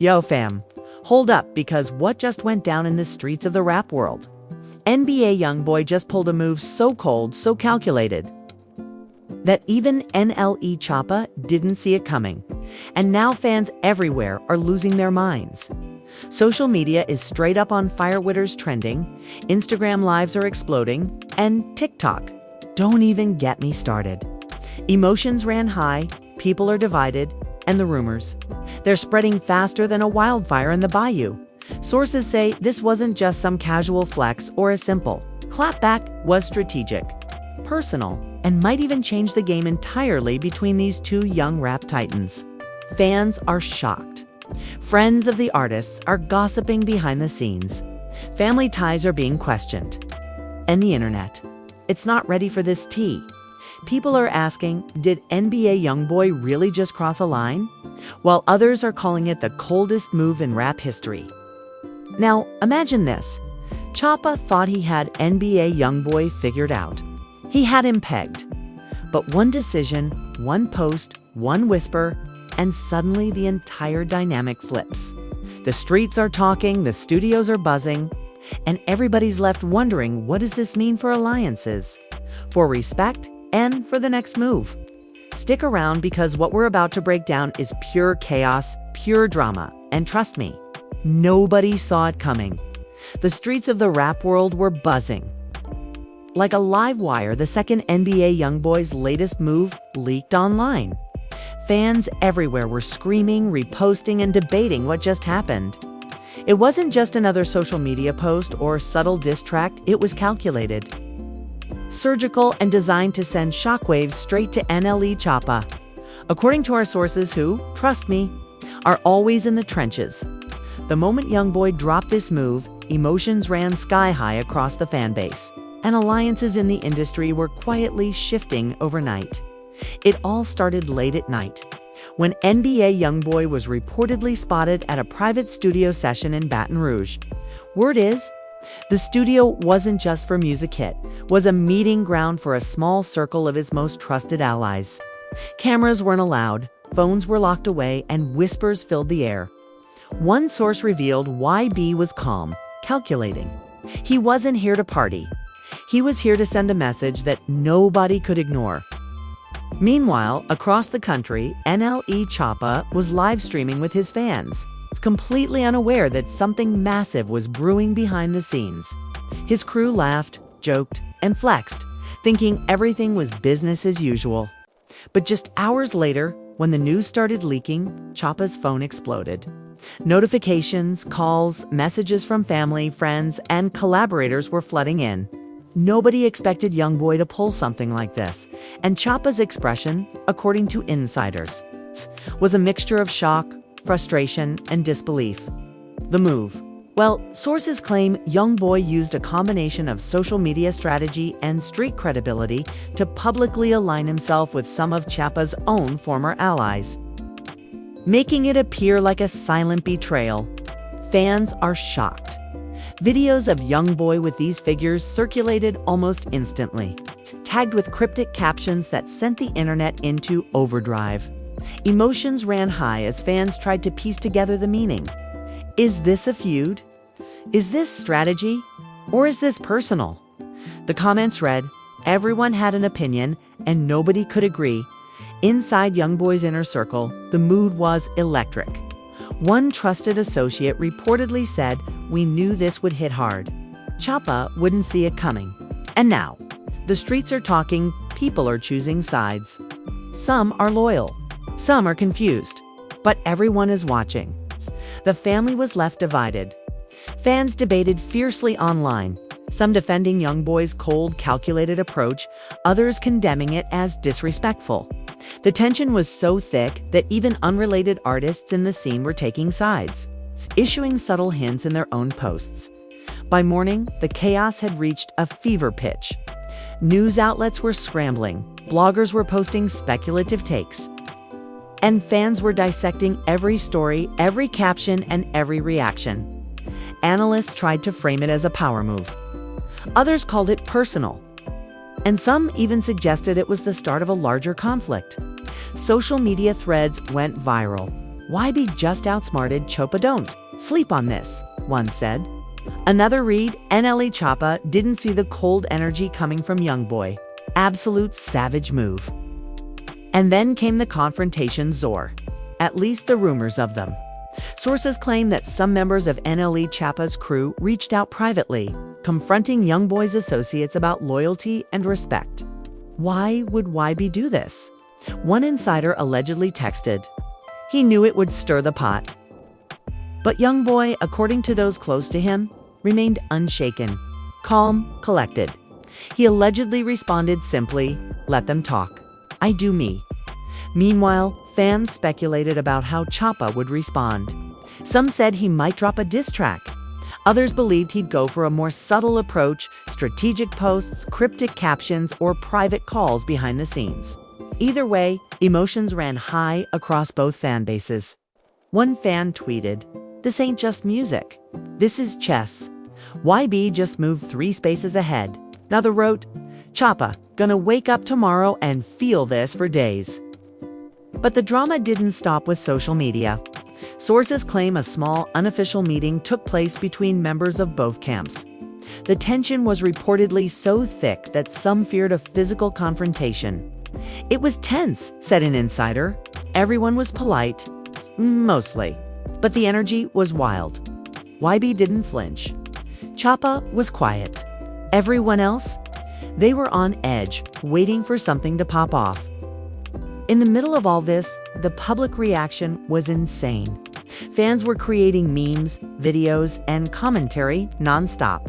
Yo fam, hold up because what just went down in the streets of the rap world? NBA YoungBoy just pulled a move so cold, so calculated, that even NLE Choppa didn't see it coming. And now fans everywhere are losing their minds. Social media is straight up on fire. Twitter's trending, Instagram lives are exploding, and TikTok. Don't even get me started. Emotions ran high, people are divided, and the rumors, they're spreading faster than a wildfire in the bayou. Sources say this wasn't just some casual flex or a simple clapback, was strategic, personal, and might even change the game entirely between these two young rap titans. Fans are shocked. Friends of the artists are gossiping behind the scenes. Family ties are being questioned. And the internet, it's not ready for this tea. People are asking, did NBA YoungBoy really just cross a line? While others are calling it the coldest move in rap history. Now, imagine this. Choppa thought he had NBA YoungBoy figured out. He had him pegged. But one decision, one post, one whisper, and suddenly the entire dynamic flips. The streets are talking, the studios are buzzing, and everybody's left wondering, what does this mean for alliances, for respect, and for the next move? Stick around because what we're about to break down is pure chaos, pure drama, and trust me, nobody saw it coming. The streets of the rap world were buzzing. Like a live wire, the second NBA YoungBoy's latest move leaked online. Fans everywhere were screaming, reposting, and debating what just happened. It wasn't just another social media post or subtle diss track, it was calculated, surgical, and designed to send shockwaves straight to NLE Choppa. According to our sources who, trust me, are always in the trenches. The moment YoungBoy dropped this move, emotions ran sky high across the fan base, and alliances in the industry were quietly shifting overnight. It all started late at night, when NBA YoungBoy was reportedly spotted at a private studio session in Baton Rouge. Word is, the studio wasn't just for music hit, was a meeting ground for a small circle of his most trusted allies. Cameras weren't allowed, phones were locked away, and whispers filled the air. One source revealed YB was calm, calculating. He wasn't here to party. He was here to send a message that nobody could ignore. Meanwhile, across the country, NLE Choppa was live streaming with his fans, completely unaware that something massive was brewing behind the scenes. His crew laughed, joked, and flexed, thinking everything was business as usual. But just hours later, when the news started leaking, Choppa's phone exploded. Notifications, calls, messages from family, friends, and collaborators were flooding in. Nobody expected YoungBoy to pull something like this, and Choppa's expression, according to insiders, was a mixture of shock, frustration, and disbelief. The move. Well, sources claim YoungBoy used a combination of social media strategy and street credibility to publicly align himself with some of Choppa's own former allies, making it appear like a silent betrayal. Fans are shocked. Videos of YoungBoy with these figures circulated almost instantly, tagged with cryptic captions that sent the internet into overdrive. Emotions ran high as fans tried to piece together the meaning. Is this a feud? Is this strategy? Or is this personal? The comments read, everyone had an opinion and nobody could agree. Inside YoungBoy's inner circle, the mood was electric. One trusted associate reportedly said, "We knew this would hit hard." Choppa wouldn't see it coming. And now, the streets are talking, people are choosing sides. Some are loyal, some are confused, but everyone is watching. The family was left divided. Fans debated fiercely online, some defending YoungBoy's cold, calculated approach, others condemning it as disrespectful. The tension was so thick that even unrelated artists in the scene were taking sides, issuing subtle hints in their own posts. By morning, the chaos had reached a fever pitch. News outlets were scrambling, bloggers were posting speculative takes, and fans were dissecting every story, every caption, and every reaction. Analysts tried to frame it as a power move. Others called it personal, and some even suggested it was the start of a larger conflict. Social media threads went viral. YB just outsmarted Choppa. Don't sleep on this, one said. Another read, NLE Choppa didn't see the cold energy coming from YoungBoy. Absolute savage move. And then came the confrontation Zor. At least the rumors of them. Sources claim that some members of NLE Choppa's crew reached out privately, confronting YoungBoy's associates about loyalty and respect. Why would YB do this? One insider allegedly texted, "He knew it would stir the pot." But YoungBoy, according to those close to him, remained unshaken, calm, collected. He allegedly responded simply, "Let them talk. I do me." Meanwhile, fans speculated about how Choppa would respond. Some said he might drop a diss track. Others believed he'd go for a more subtle approach, strategic posts, cryptic captions, or private calls behind the scenes. Either way, emotions ran high across both fan bases. One fan tweeted, "This ain't just music. This is chess. YB just moved 3 spaces ahead." Another wrote, "Choppa, gonna wake up tomorrow and feel this for days." But the drama didn't stop with social media. Sources claim a small, unofficial meeting took place between members of both camps. The tension was reportedly so thick that some feared a physical confrontation. "It was tense," said an insider. "Everyone was polite, mostly, but the energy was wild." YB didn't flinch. Choppa was quiet. Everyone else? They were on edge, waiting for something to pop off. In the middle of all this, the public reaction was insane. Fans were creating memes, videos, and commentary nonstop.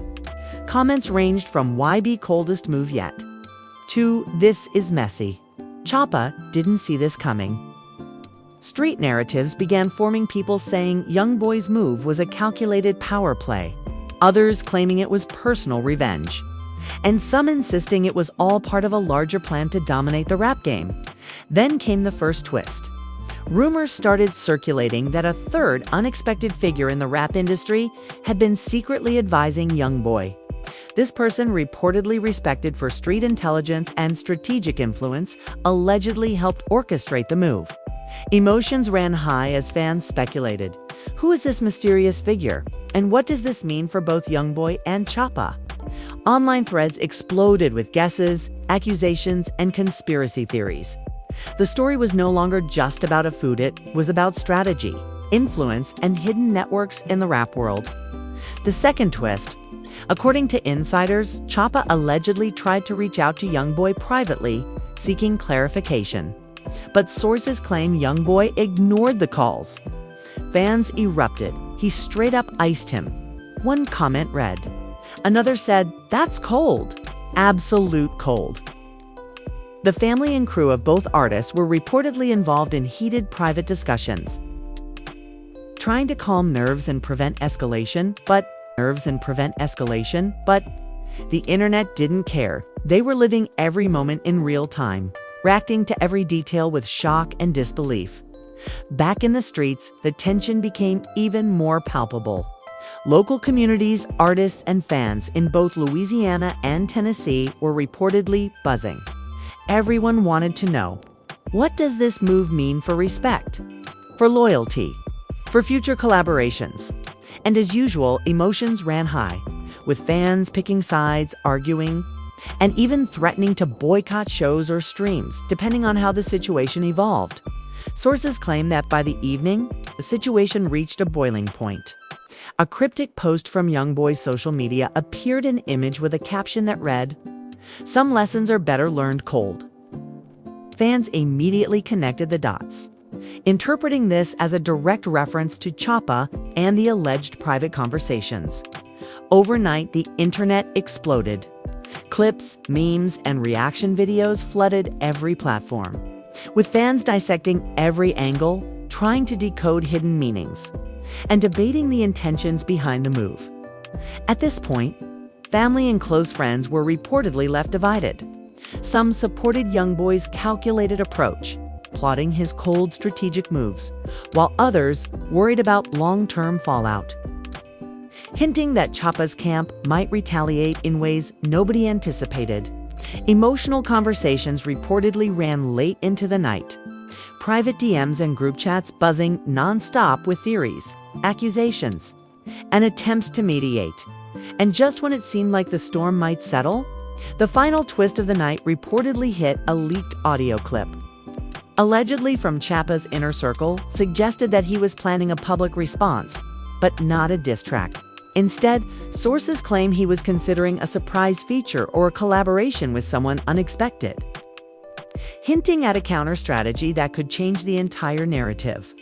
Comments ranged from "YB coldest move yet" to "This is messy. Choppa didn't see this coming." Street narratives began forming, people saying YoungBoy's move was a calculated power play, others claiming it was personal revenge, and some insisting it was all part of a larger plan to dominate the rap game. Then came the first twist. Rumors started circulating that a third unexpected figure in the rap industry had been secretly advising YoungBoy. This person, reportedly respected for street intelligence and strategic influence, allegedly helped orchestrate the move. Emotions ran high as fans speculated. Who is this mysterious figure? And what does this mean for both YoungBoy and Choppa? Online threads exploded with guesses, accusations, and conspiracy theories. The story was no longer just about a food, it was about strategy, influence, and hidden networks in the rap world. The second twist. According to insiders, Choppa allegedly tried to reach out to YoungBoy privately, seeking clarification. But sources claim YoungBoy ignored the calls. Fans erupted. He straight up iced him. One comment read. Another said, "That's cold. Absolute cold." The family and crew of both artists were reportedly involved in heated private discussions, trying to calm nerves and prevent escalation, but the internet didn't care. They were living every moment in real time, reacting to every detail with shock and disbelief. Back in the streets, the tension became even more palpable. Local communities, artists, and fans in both Louisiana and Tennessee were reportedly buzzing. Everyone wanted to know, what does this move mean for respect, for loyalty, for future collaborations? And as usual, emotions ran high, with fans picking sides, arguing, and even threatening to boycott shows or streams, depending on how the situation evolved. Sources claim that by the evening, the situation reached a boiling point. A cryptic post from YoungBoy's social media appeared, an image with a caption that read, "Some lessons are better learned cold." Fans immediately connected the dots, interpreting this as a direct reference to Choppa and the alleged private conversations. Overnight, the internet exploded. Clips, memes, and reaction videos flooded every platform, with fans dissecting every angle, trying to decode hidden meanings, and debating the intentions behind the move. At this point, family and close friends were reportedly left divided. Some supported YoungBoy's calculated approach, plotting his cold strategic moves, while others worried about long-term fallout, hinting that Choppa's camp might retaliate in ways nobody anticipated. Emotional conversations reportedly ran late into the night, private DMs and group chats buzzing non-stop with theories, accusations, and attempts to mediate. And just when it seemed like the storm might settle, the final twist of the night reportedly hit a leaked audio clip. Allegedly from Choppa's inner circle, suggested that he was planning a public response, but not a diss track. Instead, sources claim he was considering a surprise feature or a collaboration with someone unexpected, hinting at a counter strategy that could change the entire narrative.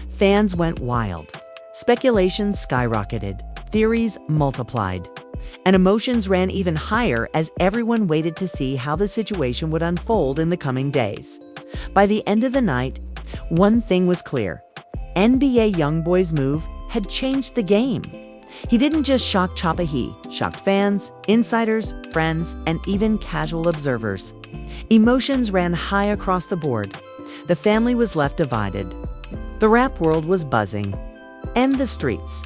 Fans went wild. Speculations skyrocketed, theories multiplied, and emotions ran even higher as everyone waited to see how the situation would unfold in the coming days. By the end of the night, one thing was clear: NBA YoungBoy's move had changed the game. He didn't just shock Choppa, he shocked fans, insiders, friends, and even casual observers. Emotions ran high across the board. The family was left divided. The rap world was buzzing. And the streets.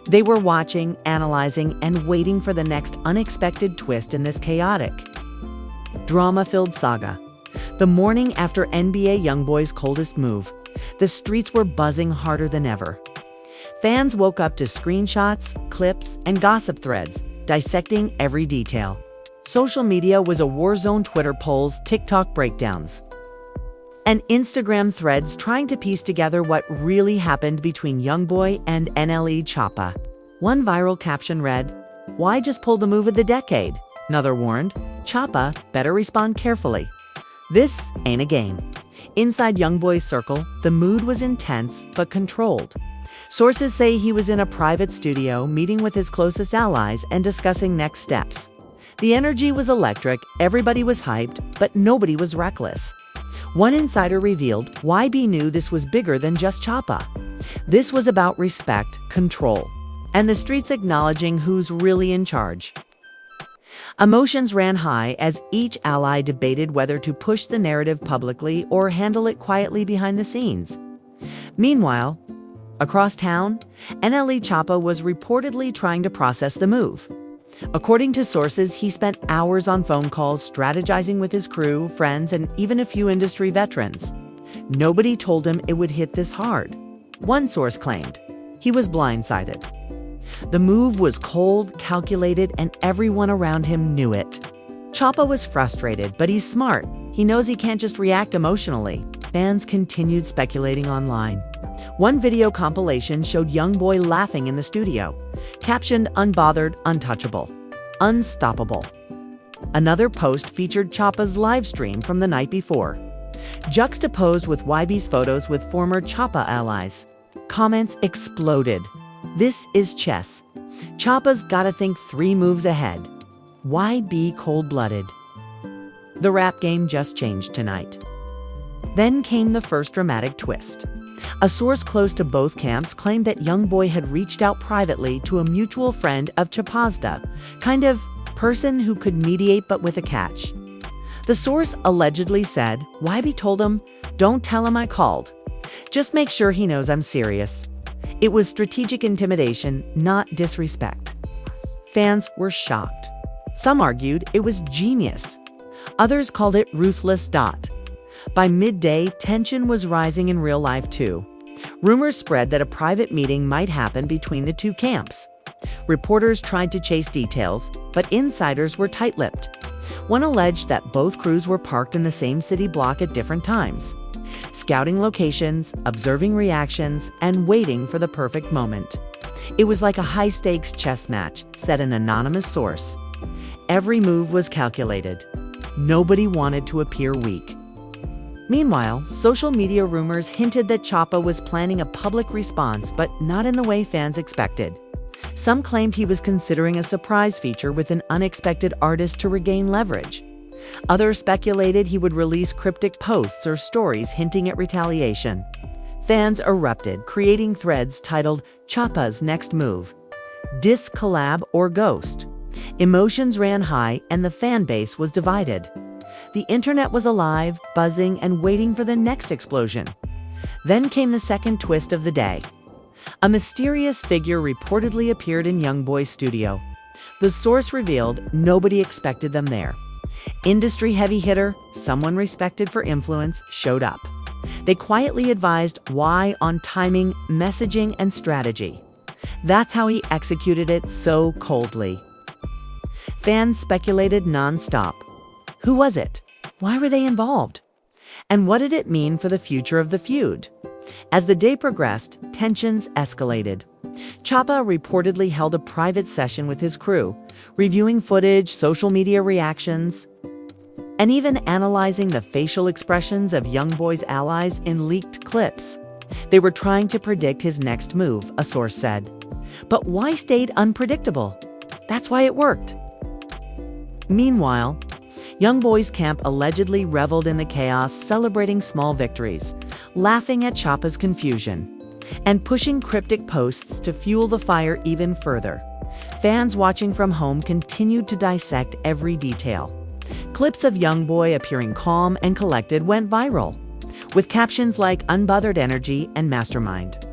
They were watching, analyzing, and waiting for the next unexpected twist in this chaotic, drama-filled saga. The morning after NBA YoungBoy's coldest move, the streets were buzzing harder than ever. Fans woke up to screenshots, clips, and gossip threads, dissecting every detail. Social media was a war zone: Twitter polls, TikTok breakdowns, and Instagram threads trying to piece together what really happened between YoungBoy and NLE Choppa. One viral caption read, "Why just pull the move of the decade?" Another warned, "Choppa, better respond carefully. This ain't a game." Inside YoungBoy's circle, the mood was intense but controlled. Sources say he was in a private studio meeting with his closest allies and discussing next steps. The energy was electric, everybody was hyped, but nobody was reckless. One insider revealed YB knew this was bigger than just Choppa. This was about respect, control, and the streets acknowledging who's really in charge. Emotions ran high as each ally debated whether to push the narrative publicly or handle it quietly behind the scenes. Meanwhile, across town, NLE Choppa was reportedly trying to process the move. According to sources, he spent hours on phone calls strategizing with his crew, friends, and even a few industry veterans. Nobody told him it would hit this hard. One source claimed he was blindsided. The move was cold, calculated, and everyone around him knew it. Choppa was frustrated, but he's smart. He knows he can't just react emotionally. Fans continued speculating online. One video compilation showed YoungBoy laughing in the studio, captioned "Unbothered, untouchable, unstoppable." Another post featured Choppa's live stream from the night before, juxtaposed with YB's photos with former Choppa allies. Comments exploded. "This is chess. Choppa's gotta think 3 moves ahead. Why be cold-blooded?" The rap game just changed tonight. Then came the first dramatic twist. A source close to both camps claimed that YoungBoy had reached out privately to a mutual friend of Choppa's, kind of person who could mediate but with a catch. The source allegedly said, YB told him, "Don't tell him I called. Just make sure he knows I'm serious." It was strategic intimidation, not disrespect. Fans were shocked. Some argued it was genius. Others called it ruthless. By midday, tension was rising in real life too. Rumors spread that a private meeting might happen between the two camps. Reporters tried to chase details, but insiders were tight-lipped. One alleged that both crews were parked in the same city block at different times, scouting locations, observing reactions, and waiting for the perfect moment. It was like a high-stakes chess match, said an anonymous source. Every move was calculated. Nobody wanted to appear weak. Meanwhile, social media rumors hinted that Choppa was planning a public response, but not in the way fans expected. Some claimed he was considering a surprise feature with an unexpected artist to regain leverage. Others speculated he would release cryptic posts or stories hinting at retaliation. Fans erupted, creating threads titled "Choppa's Next Move," "Diss Collab," or "Ghost." Emotions ran high and the fan base was divided. The internet was alive, buzzing, and waiting for the next explosion. Then came the second twist of the day. A mysterious figure reportedly appeared in YoungBoy's studio. The source revealed nobody expected them there. Industry heavy hitter, someone respected for influence, showed up. They quietly advised why on timing, messaging, and strategy. That's how he executed it so coldly. Fans speculated nonstop. Who was it? Why were they involved? And what did it mean for the future of the feud? As the day progressed, tensions escalated. Choppa reportedly held a private session with his crew, reviewing footage, social media reactions, and even analyzing the facial expressions of YoungBoy's allies in leaked clips. They were trying to predict his next move, a source said. But why stayed unpredictable? That's why it worked. Meanwhile, YoungBoy's camp allegedly reveled in the chaos, celebrating small victories, laughing at Choppa's confusion, and pushing cryptic posts to fuel the fire even further. Fans watching from home continued to dissect every detail. Clips of YoungBoy appearing calm and collected went viral, with captions like "unbothered energy" and "mastermind."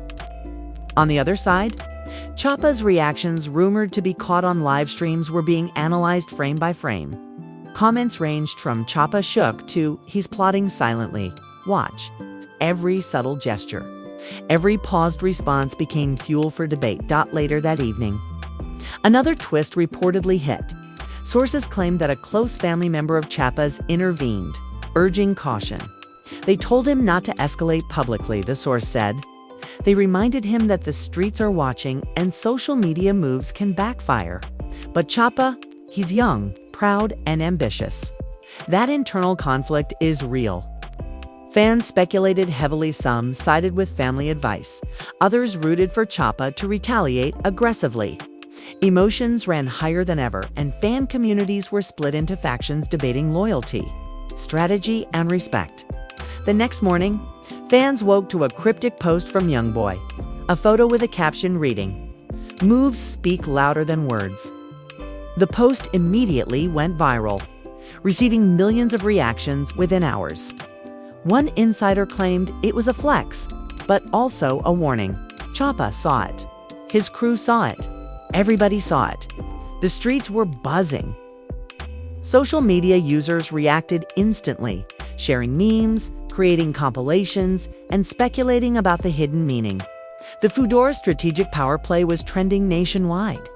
On the other side, Choppa's reactions, rumored to be caught on live streams, were being analyzed frame by frame. Comments ranged from "Choppa shook" to "he's plotting silently. Watch." Every subtle gesture, every paused response became fuel for debate. Later that evening, another twist reportedly hit. Sources claimed that a close family member of Choppa's intervened, urging caution. They told him not to escalate publicly, the source said. They reminded him that the streets are watching and social media moves can backfire. But Choppa, he's young, proud, and ambitious. That internal conflict is real. Fans speculated heavily. Some sided with family advice. Others rooted for Choppa to retaliate aggressively. Emotions ran higher than ever, and fan communities were split into factions debating loyalty, strategy, and respect. The next morning, fans woke to a cryptic post from YoungBoy, a photo with a caption reading, "Moves speak louder than words." The post immediately went viral, receiving millions of reactions within hours. One insider claimed it was a flex, but also a warning. Choppa saw it. His crew saw it. Everybody saw it. The streets were buzzing. Social media users reacted instantly, sharing memes, creating compilations, and speculating about the hidden meaning. The Fudor's strategic power play was trending nationwide.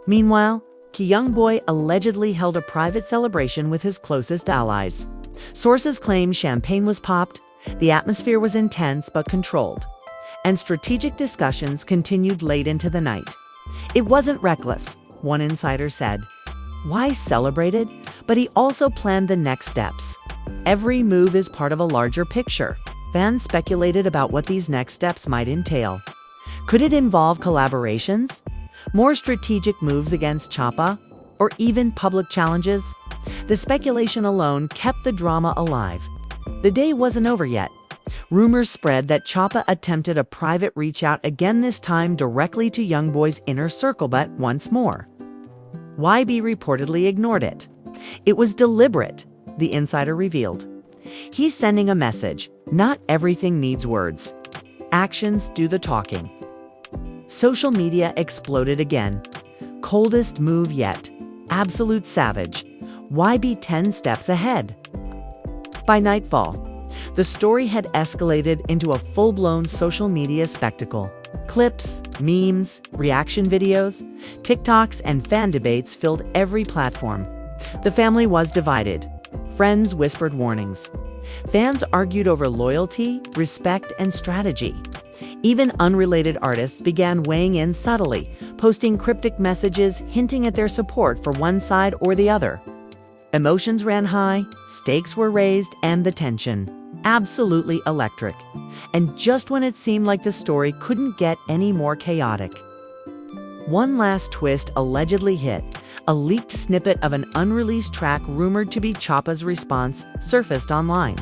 Meanwhile, YoungBoy allegedly held a private celebration with his closest allies. Sources claim champagne was popped, the atmosphere was intense but controlled, and strategic discussions continued late into the night. It wasn't reckless, one insider said. Why celebrated? But he also planned the next steps. Every move is part of a larger picture. Fans speculated about what these next steps might entail. Could it involve collaborations? More strategic moves against Choppa? Or even public challenges? The speculation alone kept the drama alive. The day wasn't over yet. Rumors spread that Choppa attempted a private reach-out again, this time directly to YoungBoy's inner circle, but once more. YB reportedly ignored it. It was deliberate, the insider revealed. He's sending a message. Not everything needs words. Actions do the talking. Social media exploded again. Coldest move yet. Absolute savage. YB 10 steps ahead. By nightfall, the story had escalated into a full-blown social media spectacle. Clips, memes, reaction videos, TikToks, and fan debates filled every platform. The family was divided. Friends whispered warnings. Fans argued over loyalty, respect, and strategy. Even unrelated artists began weighing in subtly, posting cryptic messages hinting at their support for one side or the other. Emotions ran high, stakes were raised, and the tension absolutely electric. And just when it seemed like the story couldn't get any more chaotic, one last twist allegedly hit. A leaked snippet of an unreleased track rumored to be Choppa's response surfaced online.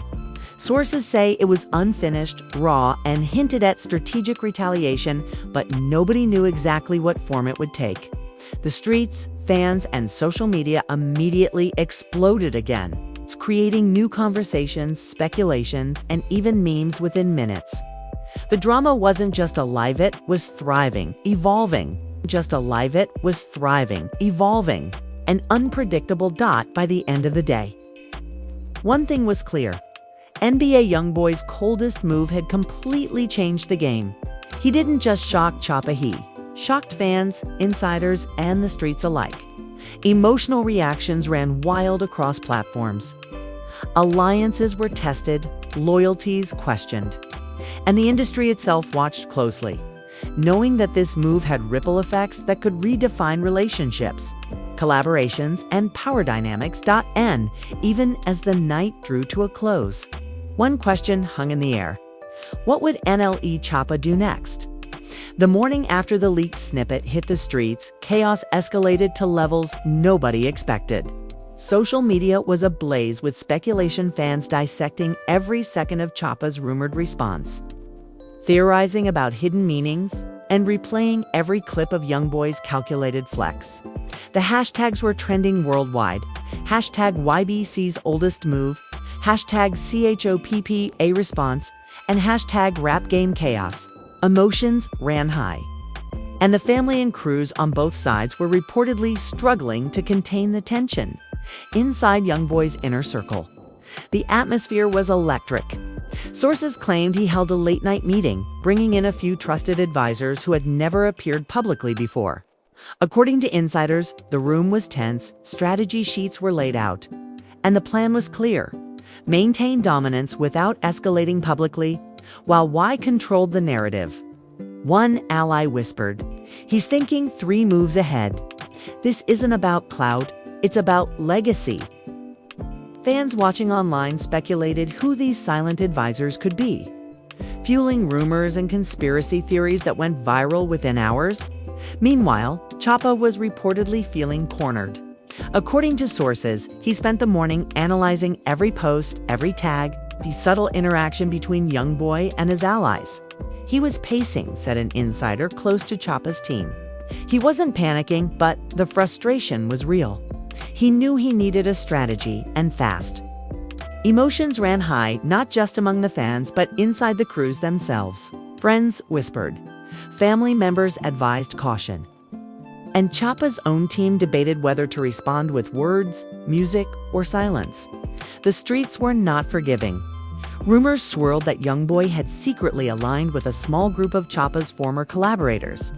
Sources say it was unfinished, raw, and hinted at strategic retaliation, but nobody knew exactly what form it would take. The streets, fans, and social media immediately exploded again, creating new conversations, speculations, and even memes within minutes. The drama wasn't just alive, it was thriving, evolving. An unpredictable by the end of the day. One thing was clear. NBA YoungBoy's coldest move had completely changed the game. He didn't just shock Choppa, he shocked fans, insiders, and the streets alike. Emotional reactions ran wild across platforms. Alliances were tested, loyalties questioned, and the industry itself watched closely, knowing that this move had ripple effects that could redefine relationships, collaborations, and power dynamics. Even as the night drew to a close, one question hung in the air. What would NLE Choppa do next? The morning after the leaked snippet hit the streets, chaos escalated to levels nobody expected. Social media was ablaze with speculation, fans dissecting every second of Choppa's rumored response, theorizing about hidden meanings, and replaying every clip of YoungBoy's calculated flex. The hashtags were trending worldwide. Hashtag YBC's oldest move, hashtag CHOPPA response, and hashtag rap game chaos. Emotions ran high, and the family and crews on both sides were reportedly struggling to contain the tension. Inside YoungBoy's inner circle, the atmosphere was electric. Sources claimed he held a late-night meeting, bringing in a few trusted advisors who had never appeared publicly before. According to insiders, the room was tense, strategy sheets were laid out, and the plan was clear: maintain dominance without escalating publicly, while Y controlled the narrative. One ally whispered, "He's thinking 3 moves ahead. This isn't about clout, it's about legacy." Fans watching online speculated who these silent advisors could be, fueling rumors and conspiracy theories that went viral within hours. Meanwhile, Choppa was reportedly feeling cornered. According to sources, he spent the morning analyzing every post, every tag, the subtle interaction between YoungBoy and his allies. He was pacing, said an insider close to Choppa's team. He wasn't panicking, but the frustration was real. He knew he needed a strategy, and fast. Emotions ran high, not just among the fans, but inside the crews themselves. Friends whispered. Family members advised caution. And Choppa's own team debated whether to respond with words, music, or silence. The streets were not forgiving. Rumors swirled that YoungBoy had secretly aligned with a small group of Choppa's former collaborators,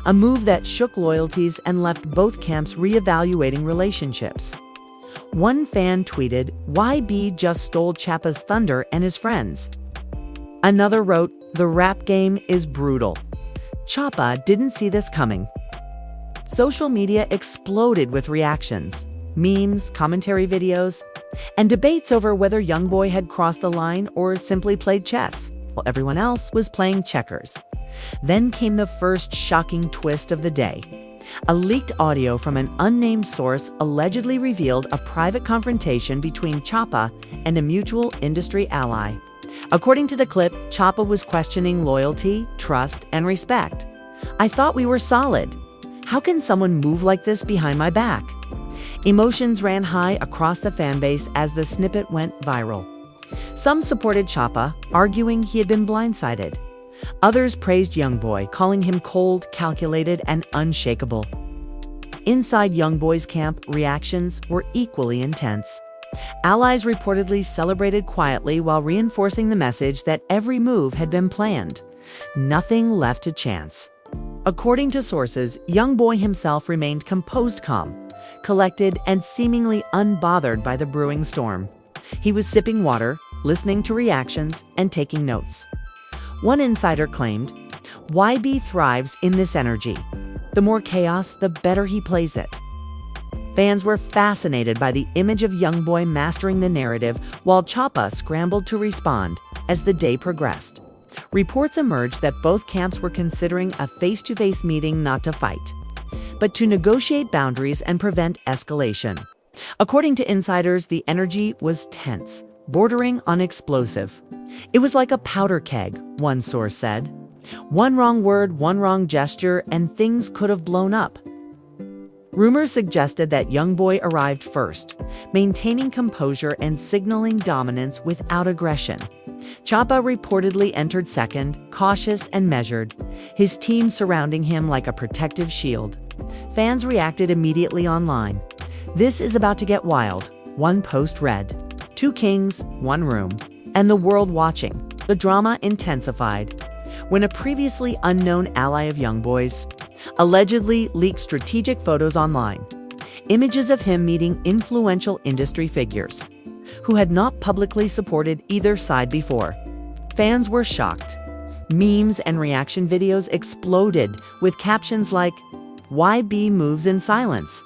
a move that shook loyalties and left both camps reevaluating relationships. One fan tweeted, "YB just stole Choppa's thunder and his friends." Another wrote, "The rap game is brutal. Choppa didn't see this coming." Social media exploded with reactions, memes, commentary videos, and debates over whether YoungBoy had crossed the line or simply played chess, while everyone else was playing checkers. Then came the first shocking twist of the day. A leaked audio from an unnamed source allegedly revealed a private confrontation between Choppa and a mutual industry ally. According to the clip, Choppa was questioning loyalty, trust, and respect. "I thought we were solid. How can someone move like this behind my back?" Emotions ran high across the fanbase as the snippet went viral. Some supported Choppa, arguing he had been blindsided. Others praised YoungBoy, calling him cold, calculated, and unshakable. Inside YoungBoy's camp, reactions were equally intense. Allies reportedly celebrated quietly while reinforcing the message that every move had been planned. Nothing left to chance. According to sources, YoungBoy himself remained composed, calm, collected, and seemingly unbothered by the brewing storm. He was sipping water, listening to reactions, and taking notes. One insider claimed, "YB thrives in this energy. The more chaos, the better he plays it." Fans were fascinated by the image of YoungBoy mastering the narrative while Choppa scrambled to respond as the day progressed. Reports emerged that both camps were considering a face-to-face meeting, not to fight, but to negotiate boundaries and prevent escalation. According to insiders, the energy was tense, bordering on explosive. "It was like a powder keg," one source said. "One wrong word, one wrong gesture, and things could have blown up." Rumors suggested that YoungBoy arrived first, maintaining composure and signaling dominance without aggression. Choppa reportedly entered second, cautious and measured, his team surrounding him like a protective shield. Fans reacted immediately online. "This is about to get wild," one post read. "2 kings, 1 room." and the world watching. The drama intensified when a previously unknown ally of YoungBoy's allegedly leaked strategic photos online. Images of him meeting influential industry figures who had not publicly supported either side before. Fans were shocked. Memes and reaction videos exploded with captions like, "YB moves in silence.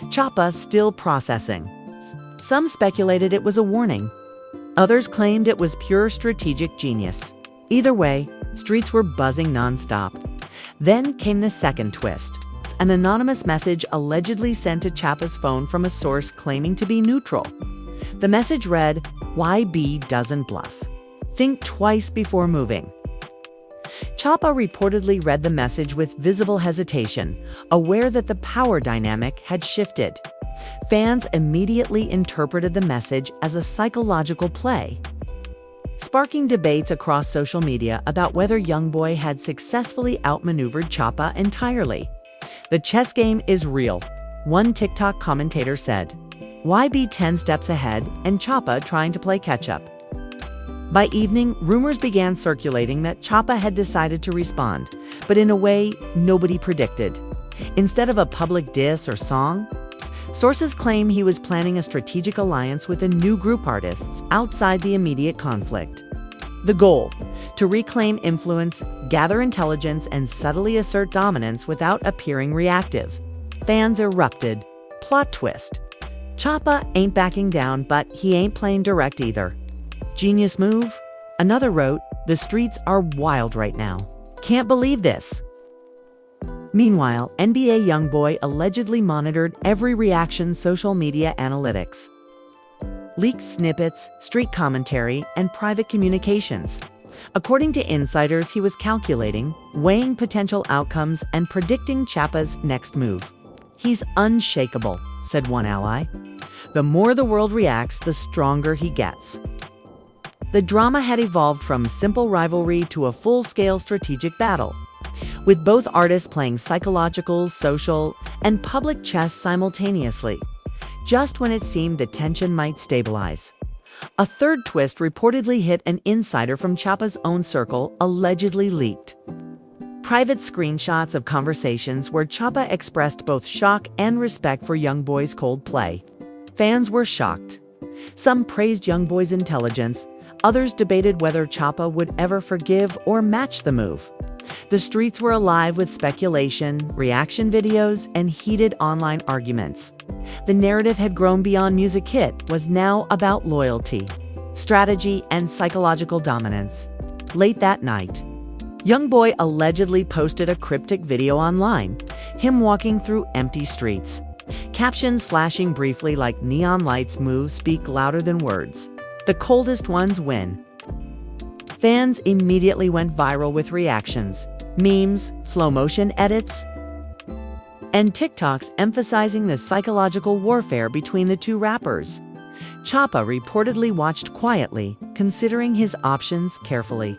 Choppa still processing." Some speculated it was a warning. Others claimed it was pure strategic genius. Either way, streets were buzzing nonstop. Then came the second twist. An anonymous message allegedly sent to Choppa's phone from a source claiming to be neutral. The message read, "YB doesn't bluff. Think twice before moving." Choppa reportedly read the message with visible hesitation, aware that the power dynamic had shifted. Fans immediately interpreted the message as a psychological play, sparking debates across social media about whether YoungBoy had successfully outmaneuvered Choppa entirely. "The chess game is real," one TikTok commentator said. "YB 10 steps ahead and Choppa trying to play catch-up." By evening, rumors began circulating that Choppa had decided to respond, but in a way nobody predicted. Instead of a public diss or song, sources claim he was planning a strategic alliance with a new group artists outside the immediate conflict. The goal: to reclaim influence, gather intelligence, and subtly assert dominance without appearing reactive. Fans erupted. Plot twist: Choppa ain't backing down, but he ain't playing direct either. Genius move? Another wrote, "The streets are wild right now. Can't believe this." Meanwhile, NBA YoungBoy allegedly monitored every reaction social media analytics, leaked snippets, street commentary, and private communications. According to insiders, he was calculating, weighing potential outcomes, and predicting Choppa's next move. "He's unshakable," said one ally. "The more the world reacts, the stronger he gets." The drama had evolved from simple rivalry to a full-scale strategic battle, with both artists playing psychological, social, and public chess simultaneously, just when it seemed the tension might stabilize. A third twist reportedly hit an insider from Choppa's own circle, allegedly leaked. Private screenshots of conversations where Choppa expressed both shock and respect for YoungBoy's cold play. Fans were shocked. Some praised YoungBoy's intelligence. Others debated whether Choppa would ever forgive or match the move. The streets were alive with speculation, reaction videos, and heated online arguments. The narrative had grown beyond music hit, was now about loyalty, strategy, and psychological dominance. Late that night, YoungBoy allegedly posted a cryptic video online, him walking through empty streets. Captions flashing briefly like neon lights move speak louder than words. The coldest ones win. Fans immediately went viral with reactions, memes, slow-motion edits, and TikToks emphasizing the psychological warfare between the two rappers. Choppa reportedly watched quietly, considering his options carefully.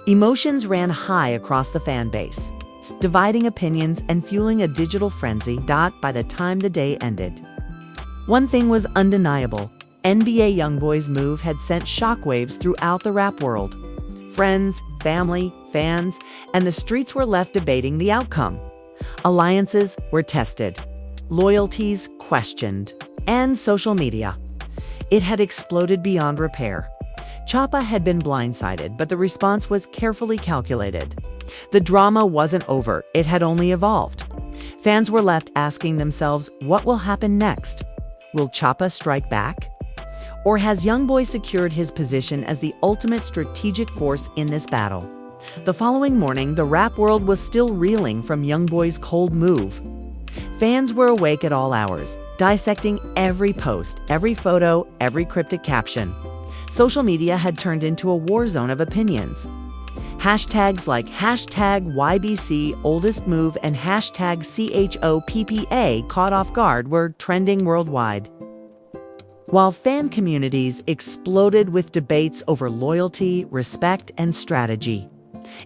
Emotions ran high across the fan base, dividing opinions and fueling a digital frenzy. By the time the day ended, one thing was undeniable: NBA YoungBoy's move had sent shockwaves throughout the rap world. Friends, family, fans, and the streets were left debating the outcome. Alliances were tested, loyalties questioned, and social media. It had exploded beyond repair. Choppa had been blindsided, but the response was carefully calculated. The drama wasn't over, it had only evolved. Fans were left asking themselves, what will happen next? Will Choppa strike back? Or has YoungBoy secured his position as the ultimate strategic force in this battle? The following morning, the rap world was still reeling from YoungBoy's cold move. Fans were awake at all hours, dissecting every post, every photo, every cryptic caption. Social media had turned into a war zone of opinions. Hashtags like #YBC oldest move and #CHOPPA caught off guard were trending worldwide. While fan communities exploded with debates over loyalty, respect, and strategy,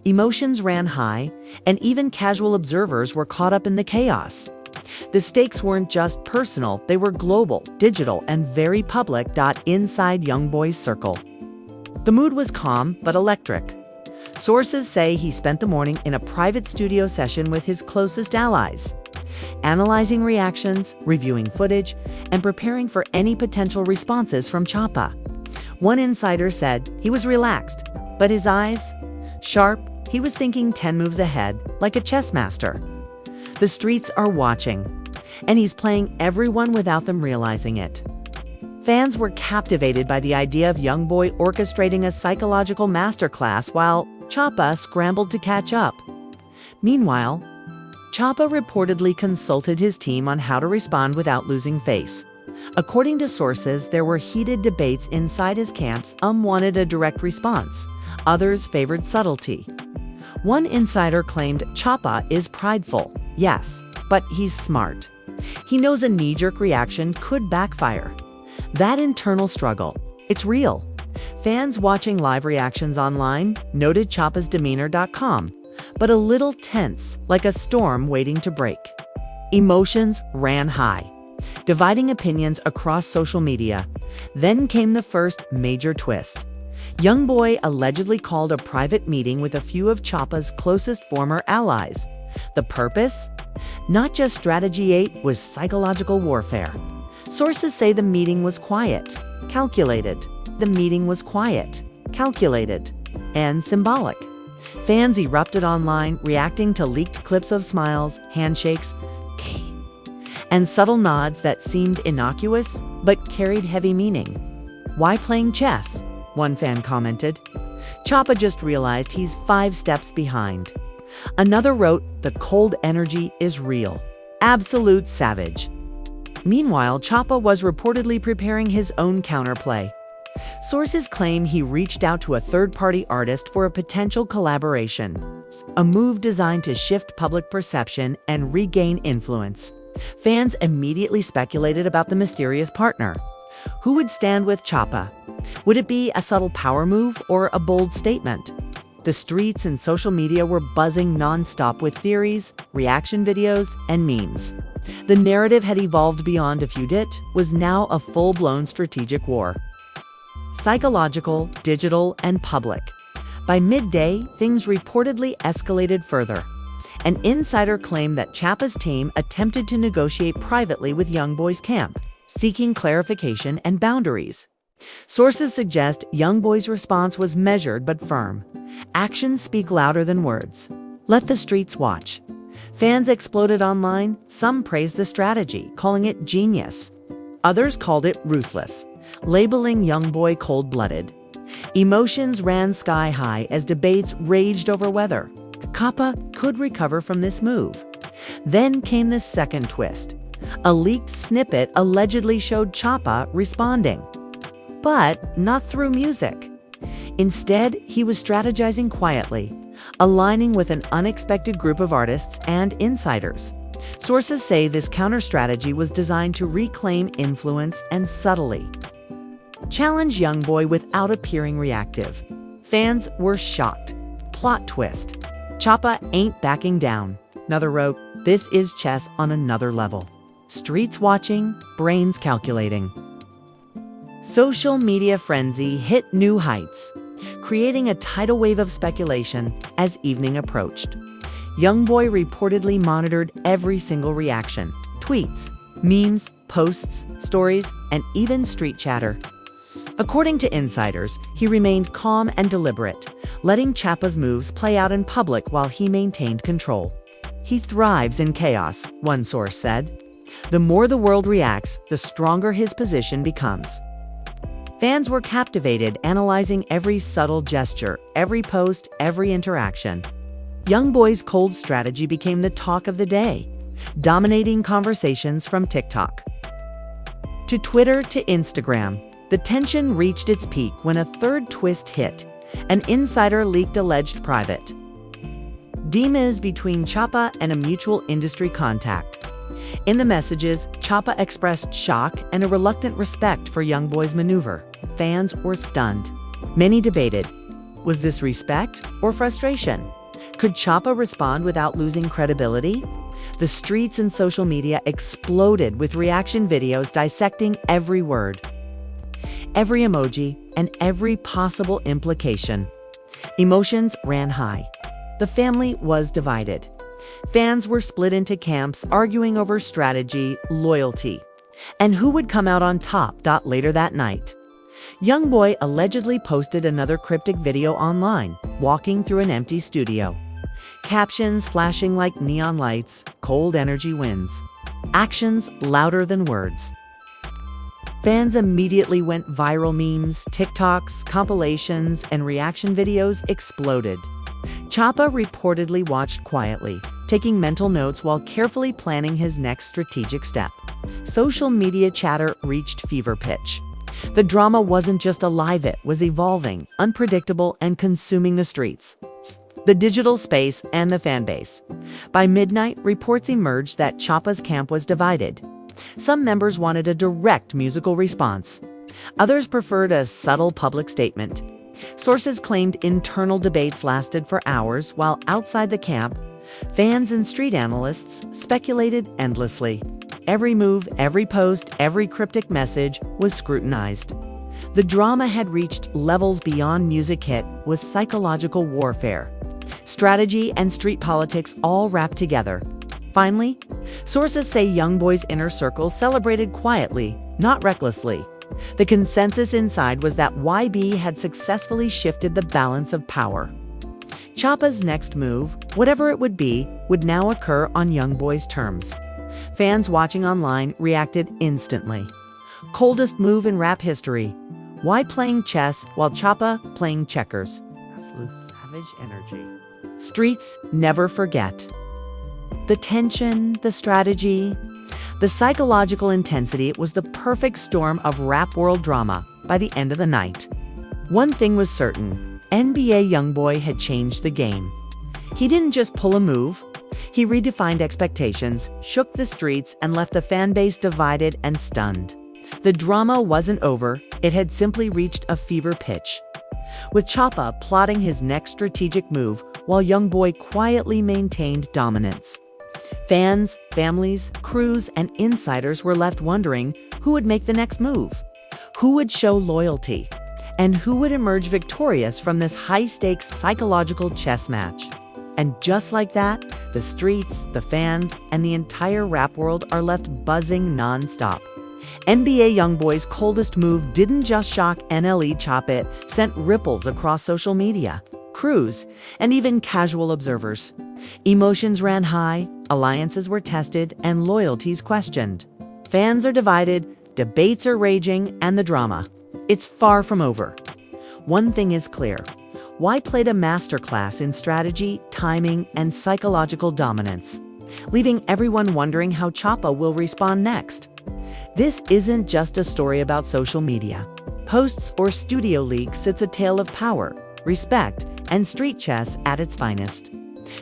emotions ran high, and even casual observers were caught up in the chaos. The stakes weren't just personal, they were global, digital, and very public. Inside YoungBoy's circle, The mood was calm but electric. Sources say he spent the morning in a private studio session with his closest allies, analyzing reactions, reviewing footage, and preparing for any potential responses from Choppa. One insider said he was relaxed, but his eyes, sharp. He was thinking 10 moves ahead, like a chess master. The streets are watching, and he's playing everyone without them realizing it. Fans were captivated by the idea of YoungBoy orchestrating a psychological masterclass while Choppa scrambled to catch up. Meanwhile, Choppa reportedly consulted his team on how to respond without losing face. According to sources, there were heated debates inside his camps. Some wanted a direct response. Others favored subtlety. One insider claimed Choppa is prideful, yes, but he's smart. He knows a knee-jerk reaction could backfire. That internal struggle, it's real. Fans watching live reactions online noted Choppa's demeanor calm, but a little tense, like a storm waiting to break. Emotions ran high, dividing opinions across social media. Then came the first major twist. YoungBoy allegedly called a private meeting with a few of Choppa's closest former allies. The purpose? Not just strategy 8, was psychological warfare. Sources say the meeting was quiet, calculated. The meeting was quiet, calculated, and symbolic. Fans erupted online, reacting to leaked clips of smiles, handshakes, and subtle nods that seemed innocuous but carried heavy meaning. "Why playing chess?" one fan commented. "Choppa just realized he's 5 steps behind." Another wrote, "The cold energy is real. Absolute savage." Meanwhile, Choppa was reportedly preparing his own counterplay. Sources claim he reached out to a third-party artist for a potential collaboration, a move designed to shift public perception and regain influence. Fans immediately speculated about the mysterious partner. Who would stand with Choppa? Would it be a subtle power move or a bold statement? The streets and social media were buzzing nonstop with theories, reaction videos, and memes. The narrative had evolved beyond a feud. It was now a full-blown strategic war. Psychological, digital, and public. By midday, things reportedly escalated further. An insider claimed that Choppa's team attempted to negotiate privately with YoungBoy's camp, seeking clarification and boundaries. Sources suggest YoungBoy's response was measured but firm. Actions speak louder than words. Let the streets watch. Fans exploded online. Some praised the strategy, calling it genius. Others called it ruthless, labeling YoungBoy cold-blooded. Emotions ran sky high as debates raged over whether Choppa could recover from this move. Then came the second twist. A leaked snippet allegedly showed Choppa responding, but not through music. Instead, he was strategizing quietly, aligning with an unexpected group of artists and insiders. Sources say this counter-strategy was designed to reclaim influence and subtly challenge YoungBoy without appearing reactive. Fans were shocked. Plot twist. Choppa ain't backing down. Another wrote, "This is chess on another level." Streets watching, brains calculating. Social media frenzy hit new heights, creating a tidal wave of speculation as evening approached. YoungBoy reportedly monitored every single reaction, tweets, memes, posts, stories, and even street chatter. According to insiders, he remained calm and deliberate, letting Choppa's moves play out in public while he maintained control. "He thrives in chaos," one source said. "The more the world reacts, the stronger his position becomes." Fans were captivated, analyzing every subtle gesture, every post, every interaction. YoungBoy's cold strategy became the talk of the day, dominating conversations from TikTok to Twitter to Instagram. The tension reached its peak when a third twist hit. An insider leaked alleged private DMs between Choppa and a mutual industry contact. In the messages, Choppa expressed shock and a reluctant respect for YoungBoy's maneuver. Fans were stunned. Many debated, was this respect or frustration? Could Choppa respond without losing credibility? The streets and social media exploded with reaction videos dissecting every word. every emoji, and every possible implication. Emotions ran high. The family was divided. Fans were split into camps, arguing over strategy, loyalty, and who would come out on top. Later that night, YoungBoy allegedly posted another cryptic video online, walking through an empty studio. Captions flashing like neon lights, cold energy wins. Actions louder than words. Fans immediately went viral. Memes, TikToks, compilations, and reaction videos exploded. Choppa reportedly watched quietly, taking mental notes while carefully planning his next strategic step. Social media chatter reached fever pitch. The drama wasn't just alive, it was evolving, unpredictable, and consuming the streets, the digital space, and the fan base. By midnight, reports emerged that Choppa's camp was divided. Some members wanted a direct musical response. Others preferred a subtle public statement. Sources claimed internal debates lasted for hours, while outside the camp, fans and street analysts speculated endlessly. Every move, every post, every cryptic message was scrutinized. The drama had reached levels beyond music hit, was psychological warfare. Strategy and street politics all wrapped together. Finally, sources say YoungBoy's inner circle celebrated quietly, not recklessly. The consensus inside was that YB had successfully shifted the balance of power. Choppa's next move, whatever it would be, would now occur on YoungBoy's terms. Fans watching online reacted instantly. Coldest move in rap history. Why playing chess while Choppa playing checkers? Absolute savage energy. Streets never forget. The tension, the strategy, the psychological intensity was the perfect storm of rap world drama by the end of the night. One thing was certain, NBA YoungBoy had changed the game. He didn't just pull a move, he redefined expectations, shook the streets, and left the fan base divided and stunned. The drama wasn't over, it had simply reached a fever pitch. With Choppa plotting his next strategic move while YoungBoy quietly maintained dominance. Fans, families, crews, and insiders were left wondering who would make the next move, who would show loyalty, and who would emerge victorious from this high-stakes psychological chess match. And just like that, the streets, the fans, and the entire rap world are left buzzing non-stop. NBA YoungBoy's coldest move didn't just shock NLE Choppa, it sent ripples across social media, crews, and even casual observers. Emotions ran high, alliances were tested, and loyalties questioned. Fans are divided, debates are raging, and the drama, it's far from over. One thing is clear. Y played a masterclass in strategy, timing, and psychological dominance, leaving everyone wondering how Choppa will respond next. This isn't just a story about social media, posts, or studio leaks. It's a tale of power, respect, and street chess at its finest.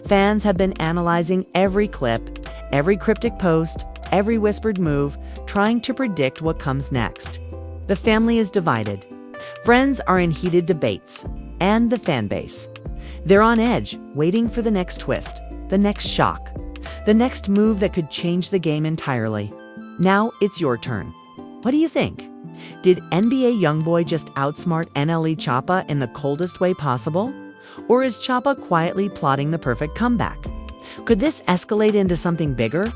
Fans have been analyzing every clip, every cryptic post, every whispered move, trying to predict what comes next. The family is divided. Friends are in heated debates. And the fan base. They're on edge, waiting for the next twist, the next shock, the next move that could change the game entirely. Now it's your turn. What do you think? Did NBA YoungBoy just outsmart NLE Choppa in the coldest way possible? Or is Choppa quietly plotting the perfect comeback? Could this escalate into something bigger?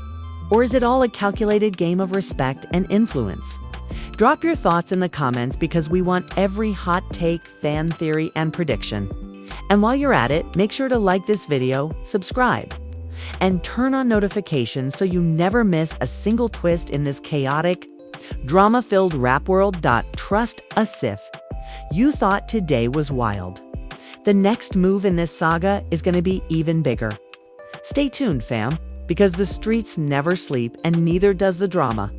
Or is it all a calculated game of respect and influence? Drop your thoughts in the comments because we want every hot take, fan theory, and prediction. And while you're at it, make sure to like this video, subscribe, and turn on notifications so you never miss a single twist in this chaotic, drama-filled rap world. Trust a Sif. You thought today was wild. The next move in this saga is going to be even bigger. Stay tuned, fam, because the streets never sleep and neither does the drama.